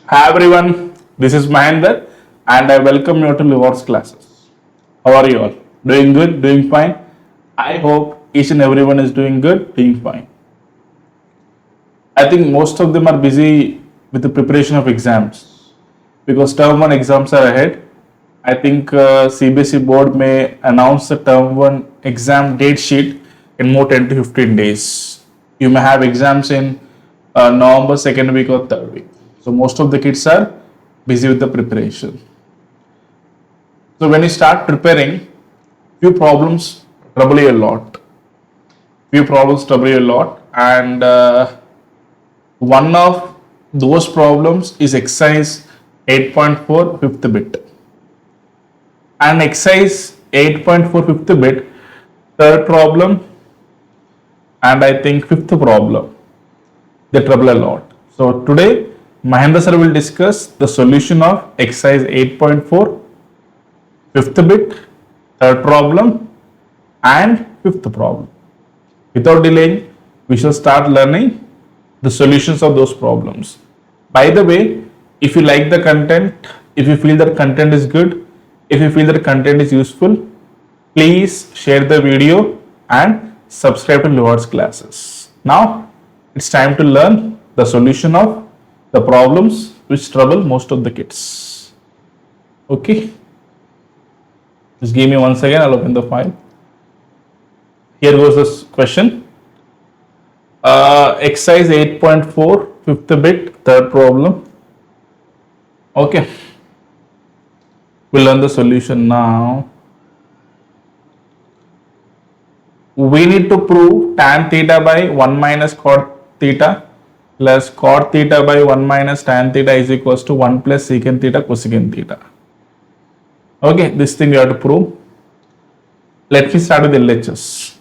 Hi everyone, this is Mahendra and I welcome you to Livor's classes. How are you all? Doing good? Doing fine? I hope each and everyone is doing good, doing fine. I think most of them are busy with the preparation of exams because term 1 exams are ahead. I think CBSE board may announce the term 1 exam date sheet in more 10 to 15 days. You may have exams in November second week or third week. So most of the kids are busy with the preparation. So when you start preparing, few problems trouble you a lot. Few problems trouble you a lot, and one of those problems is exercise 8.4 fifth bit. And exercise 8.4 fifth bit, third problem, and I think fifth problem, they trouble a lot. So today, Mahendra sir will discuss the solution of exercise 8.4 fifth bit, third problem, and fifth problem. Without delaying, we shall start learning the solutions of those problems. By the way, if you like the content, if you feel that content is good, if you feel that content is useful, please share the video and subscribe to Livor's classes. Now, it's time to learn the solution of the problems which trouble most of the kids. Okay. Just give me 1 second, I'll open the file. Here goes this question. Exercise 8.4, fifth bit, third problem. Okay. We'll learn the solution now. We need to prove tan theta by 1 minus cot theta plus cot theta by 1 minus tan theta is equals to 1 plus secant theta cosecant theta. Okay, this thing we have to prove. Let me start with LHS.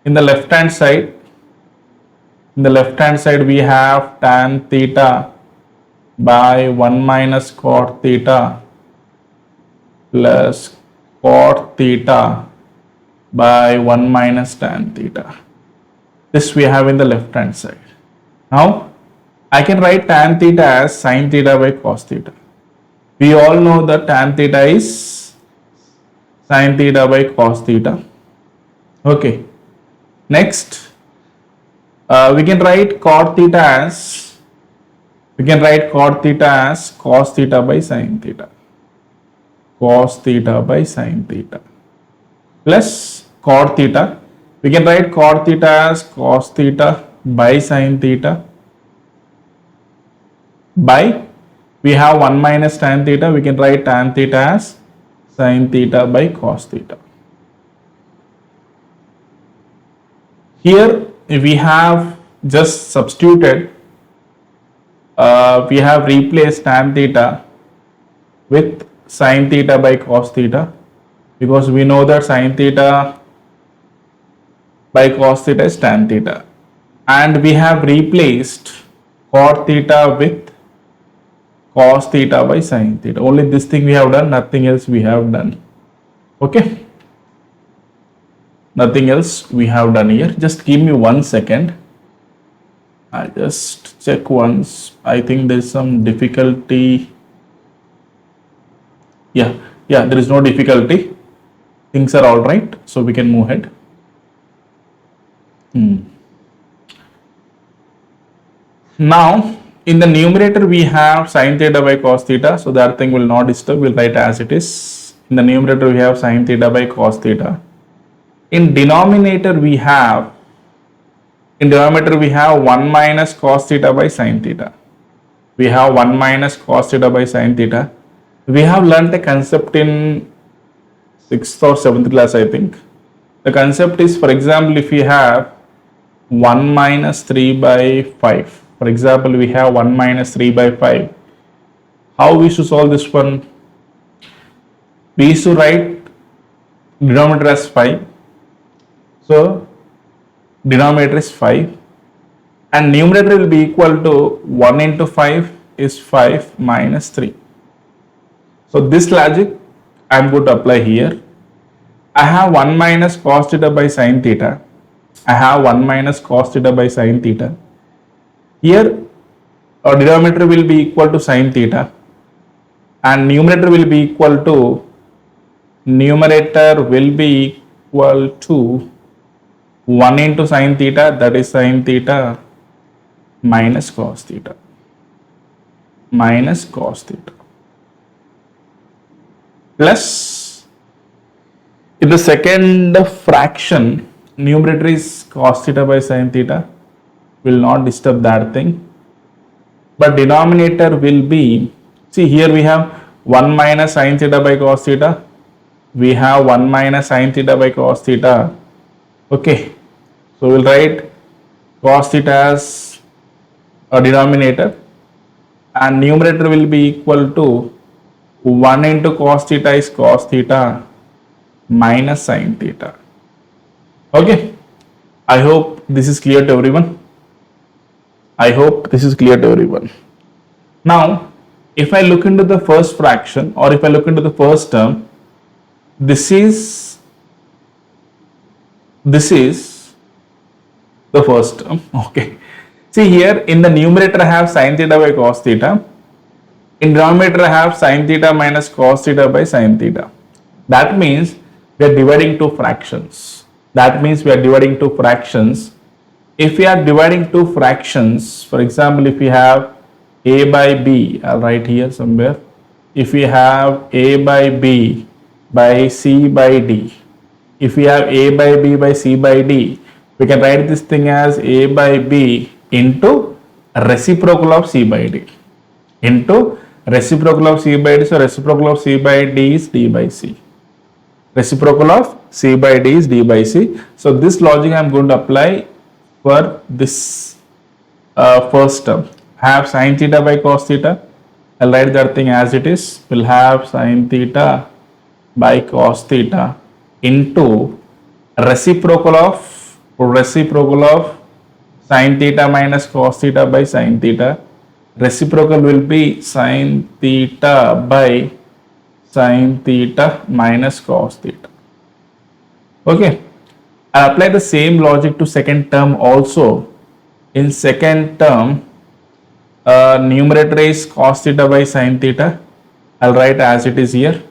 In the left hand side, we have tan theta by 1 minus cot theta plus cot theta by 1 minus tan theta. This we have in the left hand side. Now, I can write tan theta as sin theta by cos theta. We all know that tan theta is sin theta by cos theta. Okay. Next, we can write cot theta as cos theta by sin theta. Cos theta by sin theta plus cot theta. We can write cot theta as cos theta by sin theta by, we have 1 minus tan theta, we can write tan theta as sin theta by cos theta. Here we have just substituted, we have replaced tan theta with sin theta by cos theta, because we know that sin theta by cos theta is tan theta, and we have replaced cot theta with cos theta by sin theta. Only this thing we have done, nothing else we have done. Okay, nothing else we have done here. Just give me 1 second. I just check once. I think there is some difficulty. Yeah, there is no difficulty. Things are all right, so we can move ahead. Now, in the numerator we have sin theta by cos theta, so that thing will not disturb. We'll write as it is. In the numerator we have sin theta by cos theta. In denominator we have 1 minus cos theta by sin theta. We have 1 minus cos theta by sin theta. We have learnt a concept in 6th or 7th class, I think. The concept is, for example, if we have 1 minus 3 by 5. For example, we have 1 minus 3 by 5. How we should solve this one? We used to write denominator as 5. So, denominator is 5. And numerator will be equal to 1 into 5 is 5 minus 3. So, this logic I am going to apply here. I have 1 minus cos theta by sin theta. I have 1 minus cos theta by sin theta. Here Our denominator will be equal to sine theta, and numerator will be equal to 1 into sine theta, that is sine theta minus cos theta, plus in the second fraction, numerator is cos theta by sine theta, will not disturb that thing, but denominator will be, see here we have 1 minus sine theta by cos theta, we have 1 minus sine theta by cos theta. Okay, so we'll write cos theta as a denominator, and numerator will be equal to 1 into cos theta is cos theta minus sine theta. Okay, I hope this is clear to everyone. Now, if I look into the first fraction, or if I look into the first term, this is the first term. Okay, see here in the numerator I have sine theta by cos theta, in denominator I have sine theta minus cos theta by sine theta. That means we are dividing two fractions. If we are dividing two fractions, for example, if we have a by b, I'll write here somewhere, if we have a by b by c by d, if we have a by b by c by d, we can write this thing as a by b into reciprocal of c by d, so reciprocal of c by d is d by c. So this logic I am going to apply for this first term. Have sine theta by cos theta, I'll write that thing as it is, we'll have sine theta by cos theta into reciprocal of sine theta minus cos theta by sine theta. Reciprocal will be sine theta by sine theta minus cos theta. Okay, I apply the same logic to second term also. In second term, numerator is cos theta by sine theta, I'll write as it is here,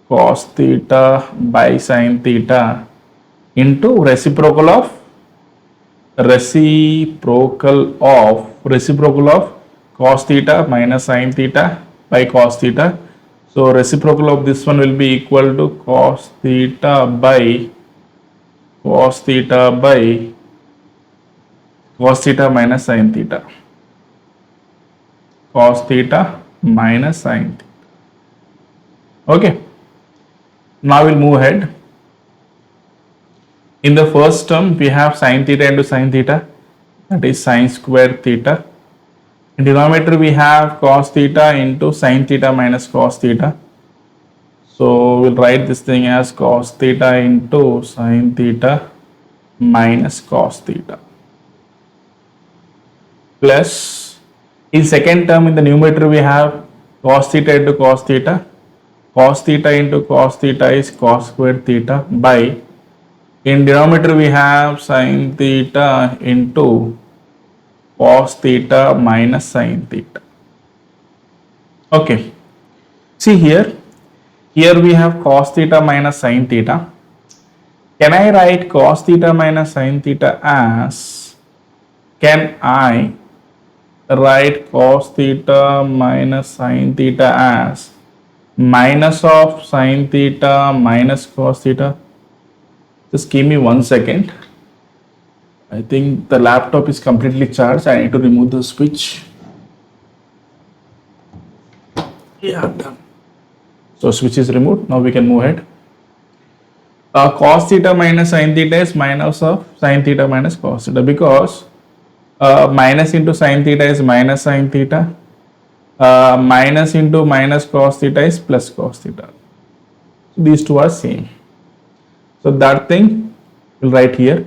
cos theta by sine theta into reciprocal of cos theta minus sine theta by cos theta. So reciprocal of this one will be equal to cos theta minus sine theta. Okay, now we'll move ahead. In the first term, we have sine theta into sine theta, that is sine square theta. In denominator, we have cos theta into sine theta minus cos theta. So we'll write this thing as cos theta into sine theta minus cos theta. Plus, in second term, in the numerator, we have cos theta into cos theta. Cos theta into cos theta is cos square theta by, in denominator we have sine theta into cos theta minus sine theta. Okay, see here we have cos theta minus sine theta. Can I write cos theta minus sine theta as, minus of sine theta minus cos theta? Just give me 1 second. I think the laptop is completely charged. I need to remove the switch. Yeah, done. So switch is removed. Now we can move ahead. Cos theta minus sine theta is minus of sine theta minus cos theta, because minus into sine theta is minus sine theta. Minus into minus cos theta is plus cos theta. So these two are same. So that thing we'll write here.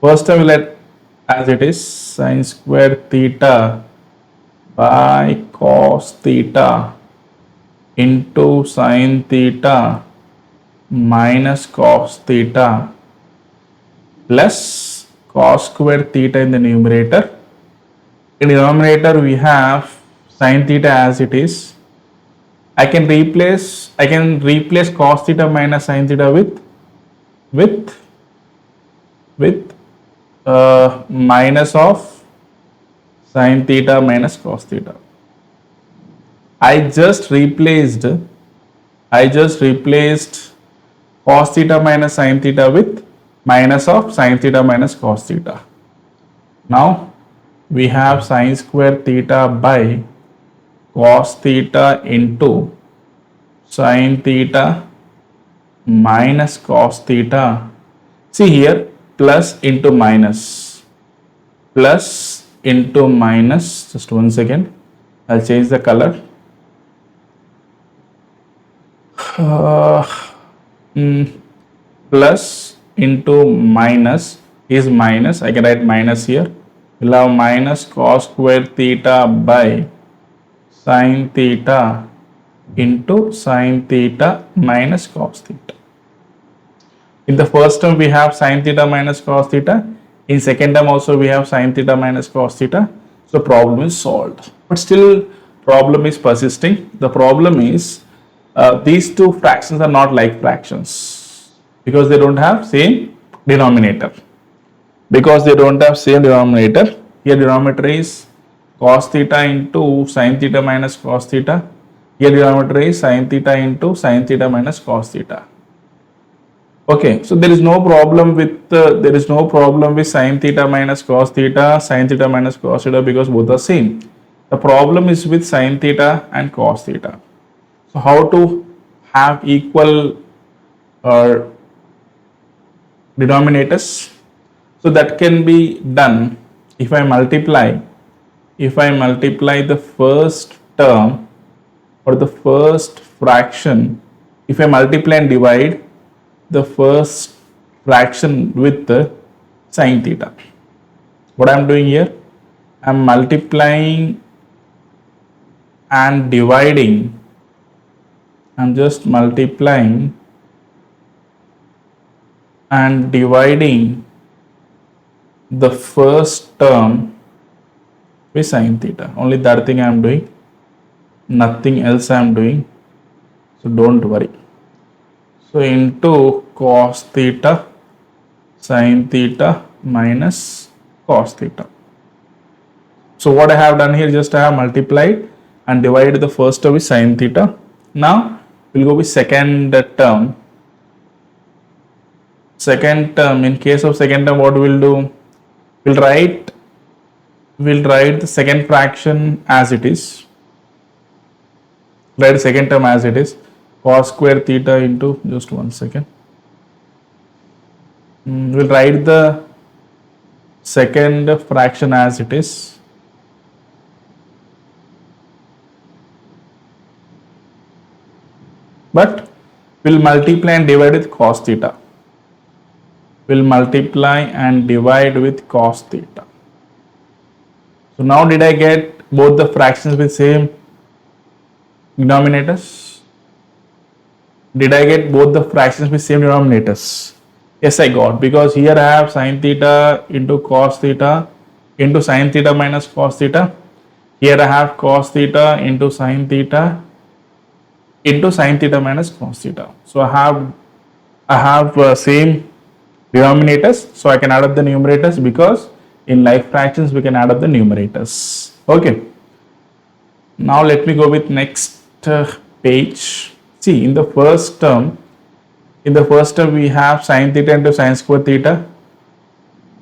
First time we'll write as it is, sine square theta by cos theta into sine theta minus cos theta plus cos square theta in the numerator In denominator we have sin theta as it is. I can replace cos theta minus sin theta with minus of sin theta minus cos theta. I just replaced cos theta minus sin theta with minus of sin theta minus cos theta. Now we have sin square theta by cos theta into sin theta minus cos theta. See here, plus into minus, just 1 second, I'll change the color. Plus into minus is minus, I can write minus here. We'll have minus cos square theta by sin theta into sin theta minus cos theta. In the first term we have sin theta minus cos theta. In second term also we have sin theta minus cos theta. So problem is solved. But still problem is persisting. The problem is these two fractions are not like fractions because they don't have same denominator. Here denominator is cos theta into sin theta minus cos theta. Here denominator is sin theta into sin theta minus cos theta. Okay, so there is no problem with sin theta minus cos theta, because both are same. The problem is with sin theta and cos theta. So how to have equal denominators? So that can be done if I multiply the first term or the first fraction, if I multiply and divide the first fraction with the sin theta. What I am doing here, I am multiplying and dividing. I'm just multiplying and dividing the first term with sin theta. Only that thing I am doing, nothing else I am doing. So don't worry. So into cos theta sin theta minus cos theta. So what I have done here, just I have multiplied and divided the first term with sin theta. Now we'll go with second term. In case of second term, what we'll do? We'll write the second fraction as it is. Write the second term as it is. Cos square theta into, just 1 second. We'll write the second fraction as it is. But we'll multiply and divide with cos theta. So now did I get both the fractions with same denominators? Yes, I got, because here I have sin theta into cos theta into sin theta minus cos theta. Here I have cos theta into sin theta minus cos theta. So I have same denominators, so I can add up the numerators, because in like fractions we can add up the numerators. Okay, now let me go with next page. See, in the first term we have sin theta into sin square theta,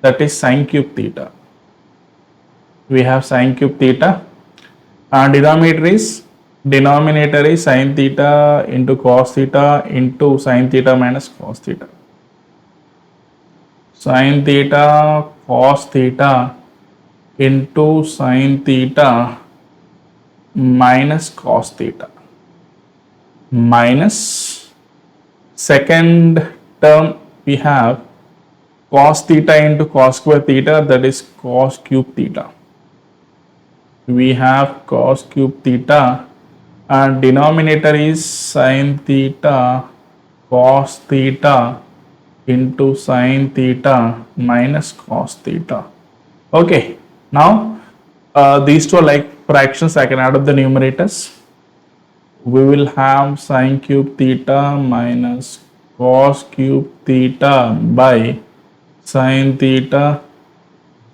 that is sin cube theta. We have sin cube theta, and denominator is sin theta into cos theta into sin theta minus cos theta. Sin theta cos theta into sin theta minus cos theta minus second term we have cos theta into cos square theta, that is cos cube theta. We have cos cube theta, and denominator is sin theta cos theta into sin theta minus cos theta. Okay, now These two are like fractions. I can add up the numerators. We will have sine cube theta minus cos cube theta by sine theta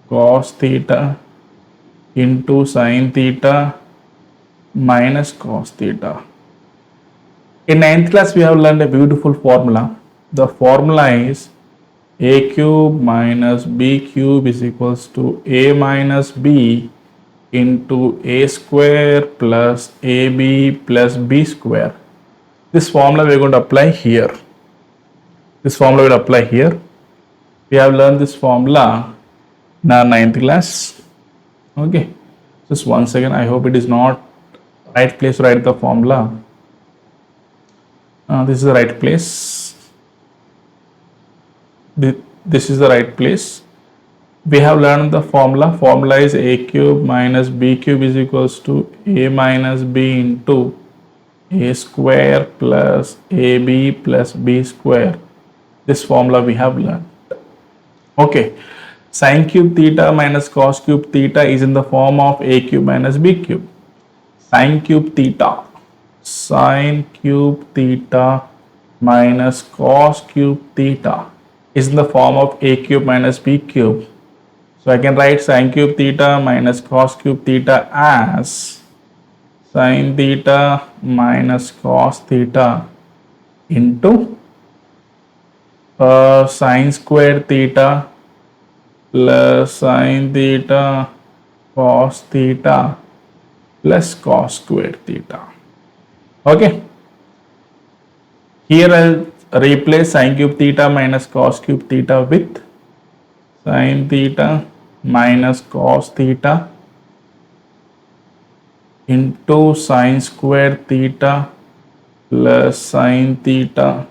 cos theta into sine theta minus cos theta. In 9th class, we have learned a beautiful formula. The formula is a cube minus b cube is equals to a minus b into a square plus ab plus b square. This formula we are going to apply here. This formula will apply here. We have learned this formula in our 9th class. Okay, just one second. I hope it is not right place to write the formula. This is the right place. This is the right place. We have learned the formula. Formula is a cube minus b cube is equals to a minus b into a square plus ab plus b square. This formula we have learned. Okay, sine cube theta minus cos cube theta is in the form of a cube minus b cube. Sine cube theta minus cos cube theta is in the form of a cube minus b cube. So I can write sine cube theta minus cos cube theta as sine theta minus cos theta into sine square theta plus sine theta cos theta plus cos square theta. Okay. Here I'll replace sine cube theta minus cos cube theta with sine theta minus cos theta into sine square theta plus sine theta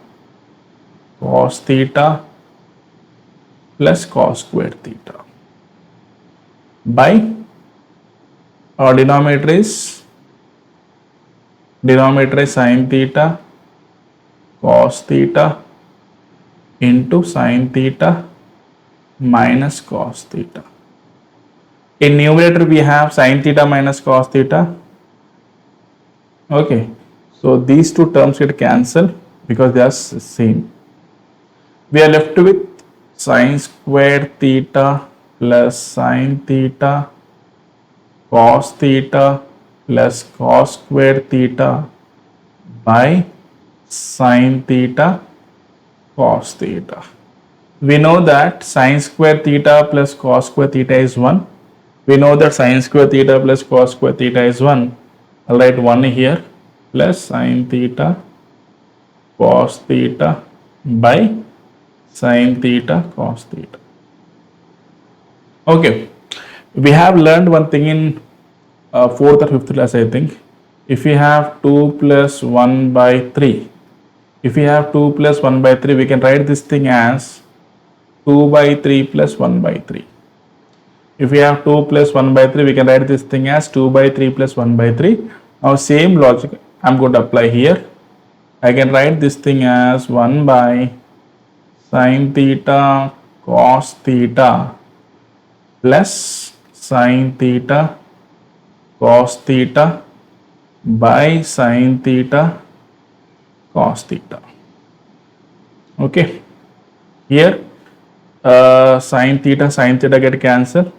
cos theta plus cos square theta by our denominator is sine theta cos theta into sine theta minus cos theta. In numerator we have sine theta minus cos theta. Okay, so these two terms get cancelled because they are same. We are left with sine square theta plus sine theta cos theta plus cos square theta by sine theta cos theta. We know that sine square theta plus cos square theta is 1. We know that sine square theta plus cos square theta is 1. I'll write 1 here plus sine theta cos theta by sine theta cos theta. Okay, we have learned one thing in 4th or 5th class, I think. If we have 2 plus 1 by 3, if we have 2 plus 1 by 3, we can write this thing as 2 by 3 plus 1 by 3. If we have 2 plus 1 by 3, we can write this thing as 2 by 3 plus 1 by 3. Now same logic I'm going to apply here. I can write this thing as 1 by sine theta cos theta plus sine theta cos theta by sine theta cos theta. Okay, here sine theta get cancelled,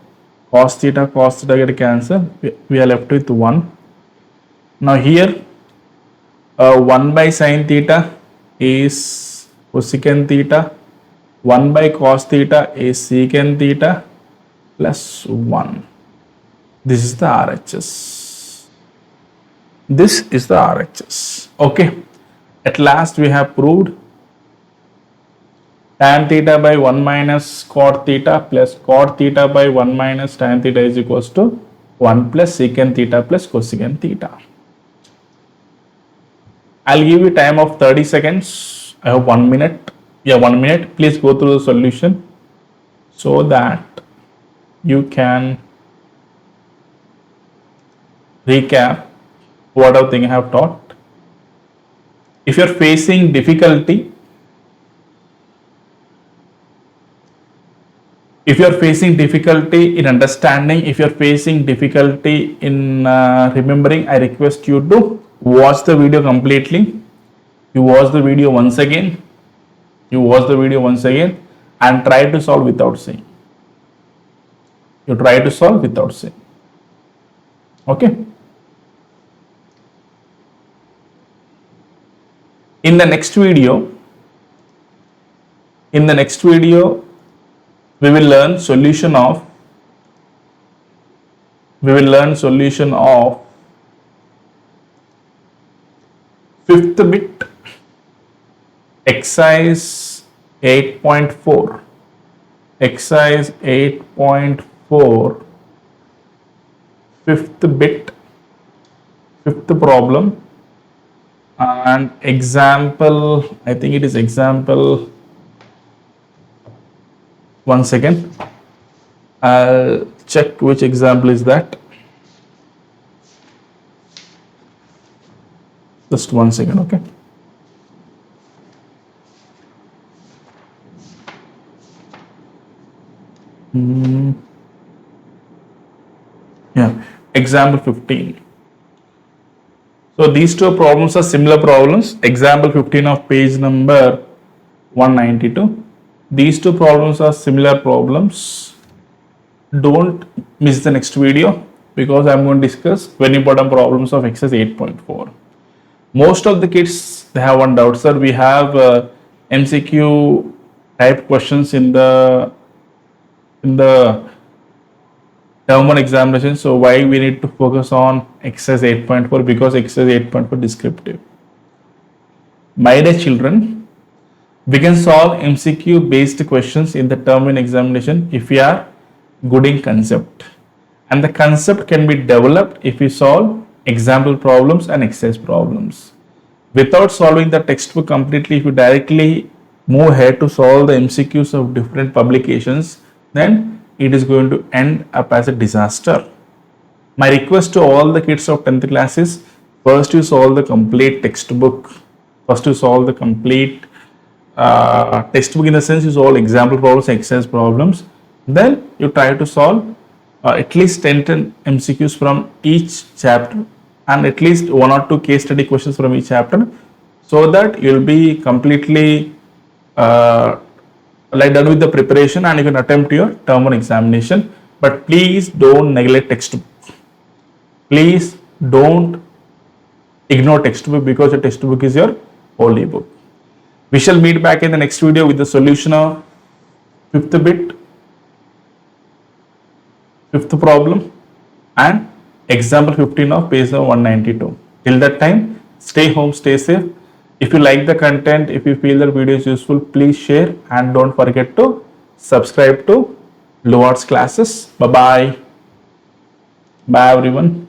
cos theta get cancelled. We are left with 1. Now here 1 by sine theta is cosecant theta, 1 by cos theta is secant theta plus 1. This is the RHS. This is the RHS. Okay, at last we have proved tan theta by 1 minus cot theta plus cot theta by 1 minus tan theta is equals to 1 plus secant theta plus cosecant theta. I'll give you time of 30 seconds. I hope 1 minute. Yeah, 1 minute. Please go through the solution so that you can recap whatever thing I have taught. If you're facing difficulty, If you are facing difficulty in understanding, if you are facing difficulty in remembering, I request you to watch the video completely. You watch the video once again. You watch the video once again and try to solve without saying. You try to solve without saying. Okay. In the next video, we will learn solution of fifth bit exercise 8.4. Exercise 8.4, fifth bit, fifth problem, and example, I think it is example, one second, I'll check which example is that. Just one second, okay. Yeah, example 15. So these two problems are similar problems. Example 15 of page number 192. These two problems are similar problems. Don't miss the next video because I'm going to discuss very important problems of exercise 8.4. Most of the kids, they have one doubt, sir. We have MCQ type questions in the term 1 examination. So why we need to focus on exercise 8.4? Because exercise 8.4 descriptive. My dear children, we can solve MCQ based questions in the term 1 examination if we are good in concept. And the concept can be developed if we solve example problems and exercise problems. Without solving the textbook completely, if you directly move ahead to solve the MCQs of different publications, then it is going to end up as a disaster. My request to all the kids of 10th class is, first you solve the complete textbook. First you solve the complete textbook, in the sense you solve example problems, exercise problems. Then you try to solve at least 10 MCQs from each chapter and at least 1 or 2 case study questions from each chapter, so that you will be completely done with the preparation and you can attempt your term 1 examination. But please don't neglect textbook. Please don't ignore textbook, because the textbook is your holy book. We shall meet back in the next video with the solution of fifth bit, fifth problem, and example 15 of page number 192. Till that time, stay home, stay safe. If you like the content, if you feel the video is useful, please share and don't forget to subscribe to Lovart's classes. Bye-bye. Bye everyone.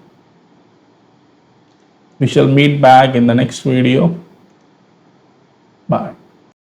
We shall meet back in the next video.